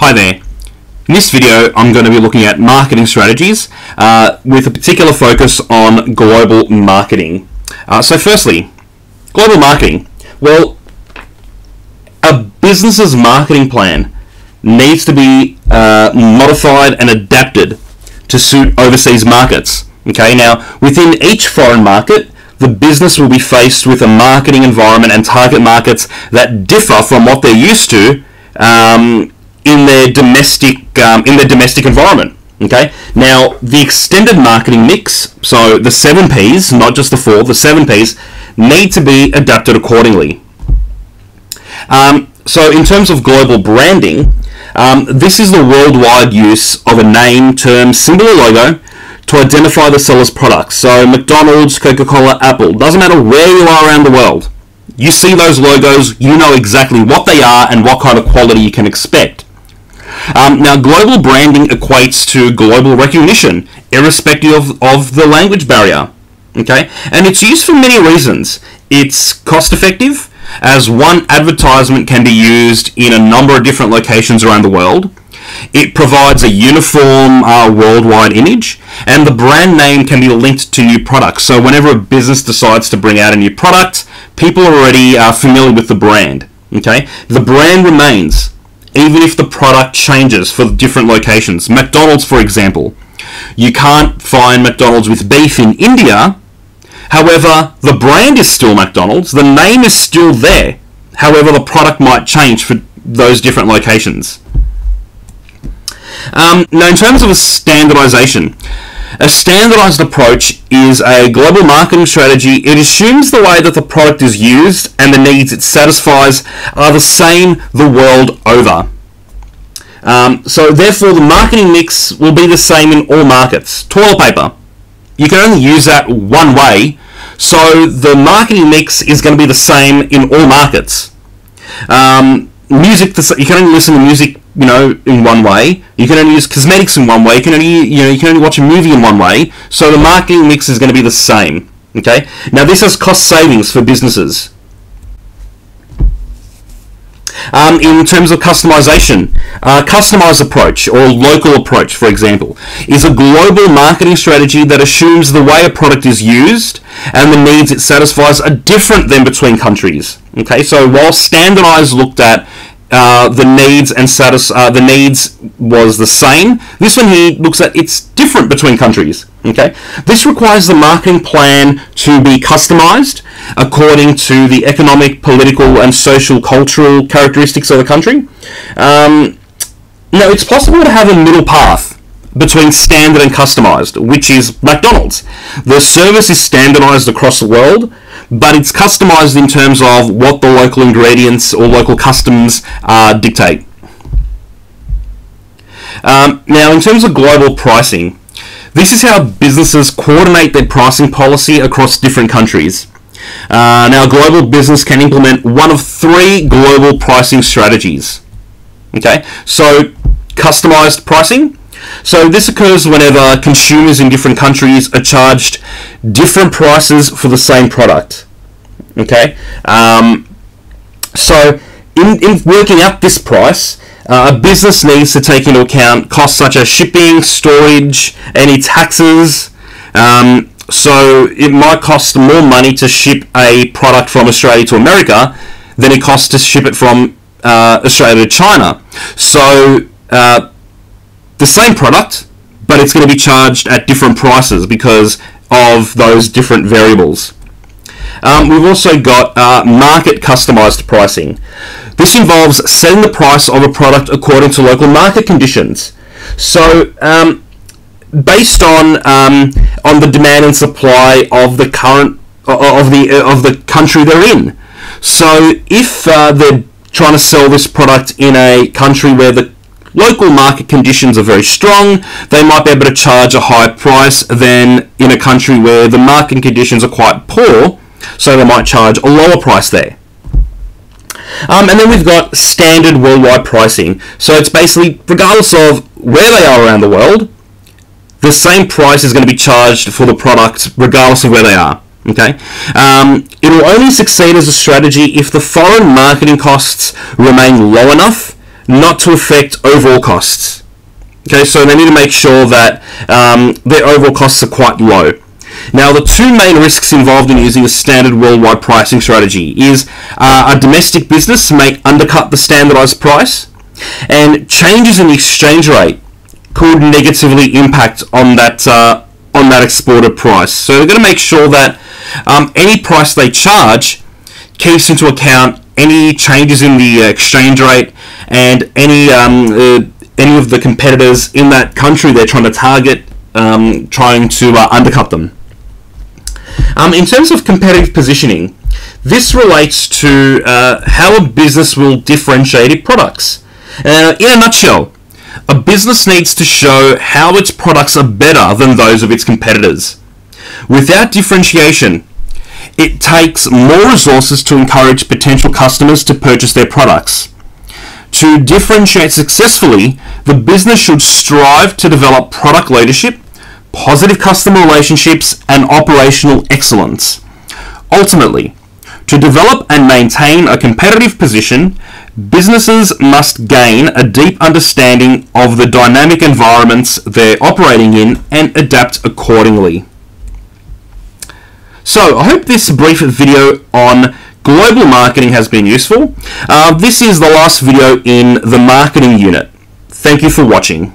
Hi there. In this video, I'm going to be looking at marketing strategies with a particular focus on global marketing. So firstly, global marketing. Well, a business's marketing plan needs to be modified and adapted to suit overseas markets. Okay, now within each foreign market, the business will be faced with a marketing environment and target markets that differ from what they're used to in their domestic environment. Okay. Now the extended marketing mix, so the 7 Ps, not just the 4, the 7 Ps, need to be adapted accordingly. So in terms of global branding, this is the worldwide use of a name, term, symbol, or logo to identify the seller's products. So McDonald's, Coca-Cola, Apple, doesn't matter where you are around the world. You see those logos, you know exactly what they are and what kind of quality you can expect. Now, global branding equates to global recognition, irrespective of the language barrier. Okay, and it's used for many reasons. It's cost effective, as one advertisement can be used in a number of different locations around the world. It provides a uniform worldwide image, and the brand name can be linked to new products. So whenever a business decides to bring out a new product, people are already familiar with the brand. Okay, the brand remains even if the product changes for different locations. McDonald's, for example, you can't find McDonald's with beef in India. However, the brand is still McDonald's, the name is still there. However, the product might change for those different locations. Now, in terms of a standardization, a standardized approach is a global marketing strategy. It assumes the way that the product is used and the needs it satisfies are the same the world over. So therefore, the marketing mix will be the same in all markets. Toilet paper, you can only use that one way, so the marketing mix is going to be the same in all markets. Music, you can only listen to music, in one way. You can only use cosmetics in one way. You can only watch a movie in one way. So the marketing mix is going to be the same. Okay. Now this has cost savings for businesses. In terms of customization, customized approach or local approach, for example, is a global marketing strategy that assumes the way a product is used and the needs it satisfies are different than between countries. Okay, so while standardized looked at the needs and the needs was the same, this one here looks at it's different between countries. Okay, this requires the marketing plan to be customized according to the economic, political, and social cultural characteristics of the country. Now, it's possible to have a middle path between standard and customized, which is McDonald's. The service is standardized across the world, but it's customized in terms of what the local ingredients or local customs dictate. Now, in terms of global pricing, this is how businesses coordinate their pricing policy across different countries. Now, a global business can implement one of 3 global pricing strategies. Okay, so customized pricing. So this occurs whenever consumers in different countries are charged different prices for the same product. Okay, so in working out this price, a business needs to take into account costs such as shipping, storage, any taxes. So it might cost more money to ship a product from Australia to America than it costs to ship it from Australia to China. So the same product, but it's going to be charged at different prices because of those different variables. We've also got market-customized pricing. This involves setting the price of a product according to local market conditions. So, based on the demand and supply of the current of the country they're in. So, if they're trying to sell this product in a country where the local market conditions are very strong, they might be able to charge a higher price than in a country where the market conditions are quite poor, so they might charge a lower price there. And then we've got standard worldwide pricing. So it's basically, regardless of where they are around the world, the same price is going to be charged for the product regardless of where they are. Okay, it will only succeed as a strategy if the foreign marketing costs remain low enough not to affect overall costs. Okay, so they need to make sure that their overall costs are quite low. Now, the two main risks involved in using a standard worldwide pricing strategy is a domestic business may undercut the standardized price, and changes in the exchange rate could negatively impact on that exported price. So they're going to make sure that any price they charge takes into account any changes in the exchange rate and any of the competitors in that country they're trying to target, trying to undercut them. In terms of competitive positioning, this relates to how a business will differentiate its products. In a nutshell, a business needs to show how its products are better than those of its competitors. Without differentiation, it takes more resources to encourage potential customers to purchase their products. To differentiate successfully, the business should strive to develop product leadership, positive customer relationships, and operational excellence. Ultimately, to develop and maintain a competitive position, businesses must gain a deep understanding of the dynamic environments they're operating in and adapt accordingly. So, I hope this brief video on global marketing has been useful. This is the last video in the marketing unit. Thank you for watching.